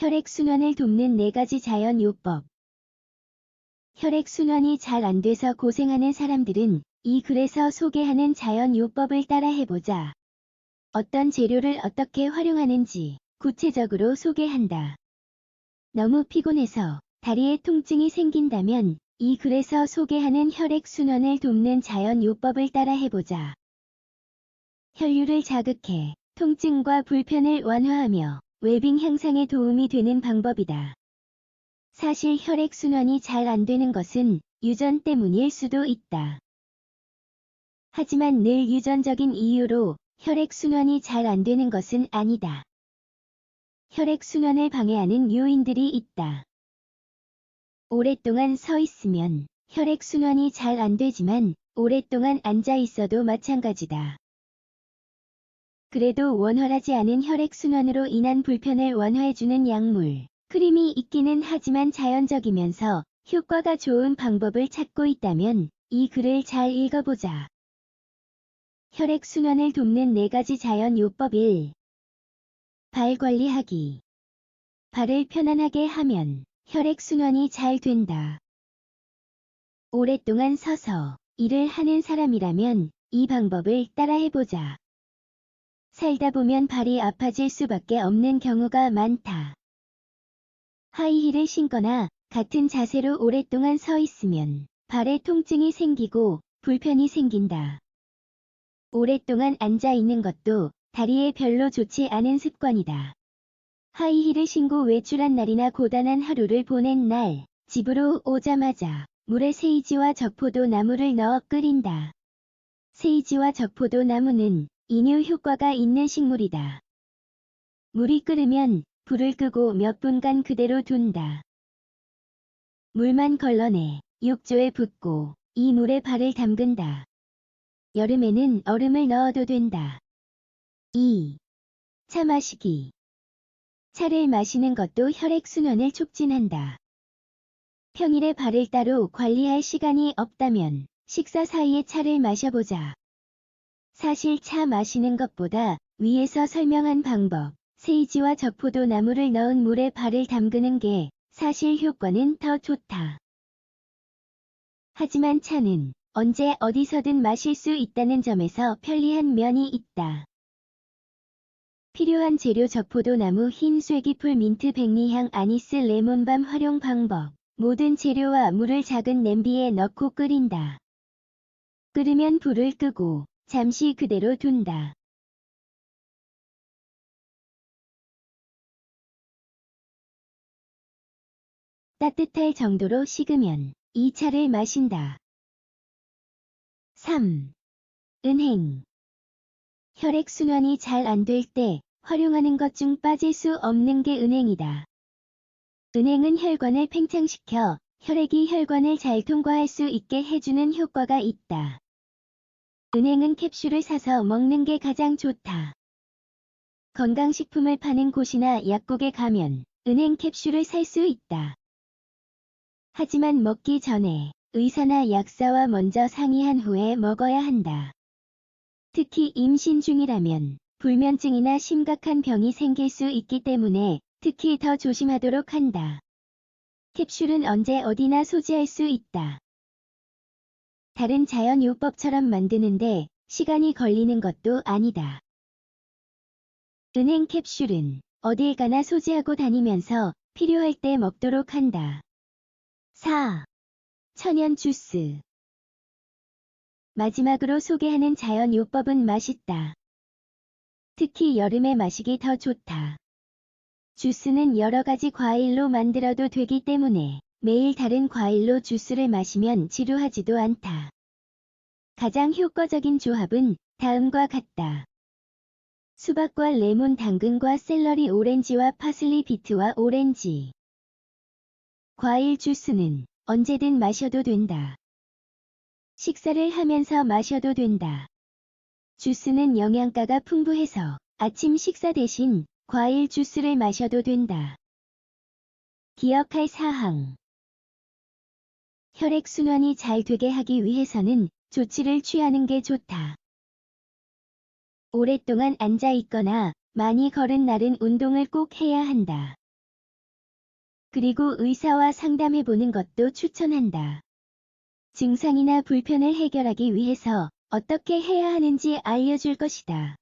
혈액순환을 돕는 4가지 자연요법. 혈액순환이 잘 안 돼서 고생하는 사람들은 이 글에서 소개하는 자연요법을 따라 해보자. 어떤 재료를 어떻게 활용하는지 구체적으로 소개한다. 너무 피곤해서 다리에 통증이 생긴다면 이 글에서 소개하는 혈액순환을 돕는 자연요법을 따라 해보자. 혈류를 자극해 통증과 불편을 완화하며 웰빙 향상에 도움이 되는 방법이다. 사실 혈액순환이 잘 안 되는 것은 유전 때문일 수도 있다. 하지만 늘 유전적인 이유로 혈액순환이 잘 안 되는 것은 아니다. 혈액순환을 방해하는 요인들이 있다. 오랫동안 서 있으면 혈액순환이 잘 안 되지만 오랫동안 앉아 있어도 마찬가지다. 그래도 원활하지 않은 혈액순환으로 인한 불편을 완화해주는 약물, 크림이 있기는 하지만 자연적이면서 효과가 좋은 방법을 찾고 있다면 이 글을 잘 읽어보자. 혈액순환을 돕는 4가지 자연요법 1. 발 관리하기. 발을 편안하게 하면 혈액순환이 잘 된다. 오랫동안 서서 일을 하는 사람이라면 이 방법을 따라해보자. 살다 보면 발이 아파질 수밖에 없는 경우가 많다. 하이힐을 신거나 같은 자세로 오랫동안 서 있으면 발에 통증이 생기고 불편이 생긴다. 오랫동안 앉아 있는 것도 다리에 별로 좋지 않은 습관이다. 하이힐을 신고 외출한 날이나 고단한 하루를 보낸 날, 집으로 오자마자 물에 세이지와 적포도 나무를 넣어 끓인다. 세이지와 적포도 나무는 이뇨 효과가 있는 식물이다. 물이 끓으면 불을 끄고 몇 분간 그대로 둔다. 물만 걸러내 욕조에 붓고 이 물에 발을 담근다. 여름에는 얼음을 넣어도 된다. 2. 차 마시기. 차를 마시는 것도 혈액순환을 촉진한다. 평일에 발을 따로 관리할 시간이 없다면 식사 사이에 차를 마셔보자. 사실 차 마시는 것보다 위에서 설명한 방법, 세이지와 적포도 나무를 넣은 물에 발을 담그는 게 사실 효과는 더 좋다. 하지만 차는 언제 어디서든 마실 수 있다는 점에서 편리한 면이 있다. 필요한 재료 적포도 나무, 흰 쇠기풀, 민트, 백리향, 아니스, 레몬밤 활용 방법. 모든 재료와 물을 작은 냄비에 넣고 끓인다. 끓으면 불을 끄고 잠시 그대로 둔다. 따뜻할 정도로 식으면 이 차를 마신다. 3. 은행. 혈액순환이 잘 안 될 때 활용하는 것 중 빠질 수 없는 게 은행이다. 은행은 혈관을 팽창시켜 혈액이 혈관을 잘 통과할 수 있게 해주는 효과가 있다. 은행은 캡슐을 사서 먹는 게 가장 좋다. 건강식품을 파는 곳이나 약국에 가면 은행 캡슐을 살 수 있다. 하지만 먹기 전에 의사나 약사와 먼저 상의한 후에 먹어야 한다. 특히 임신 중이라면 불면증이나 심각한 병이 생길 수 있기 때문에 특히 더 조심하도록 한다. 캡슐은 언제 어디나 소지할 수 있다. 다른 자연요법처럼 만드는데 시간이 걸리는 것도 아니다. 은행 캡슐은 어딜 가나 소지하고 다니면서 필요할 때 먹도록 한다. 4. 천연 주스. 마지막으로 소개하는 자연요법은 맛있다. 특히 여름에 마시기 더 좋다. 주스는 여러 가지 과일로 만들어도 되기 때문에 매일 다른 과일로 주스를 마시면 지루하지도 않다. 가장 효과적인 조합은 다음과 같다. 수박과 레몬, 당근과 샐러리, 오렌지와 파슬리, 비트와 오렌지. 과일 주스는 언제든 마셔도 된다. 식사를 하면서 마셔도 된다. 주스는 영양가가 풍부해서 아침 식사 대신 과일 주스를 마셔도 된다. 기억할 사항. 혈액순환이 잘 되게 하기 위해서는 조치를 취하는 게 좋다. 오랫동안 앉아 있거나 많이 걸은 날은 운동을 꼭 해야 한다. 그리고 의사와 상담해보는 것도 추천한다. 증상이나 불편을 해결하기 위해서 어떻게 해야 하는지 알려줄 것이다.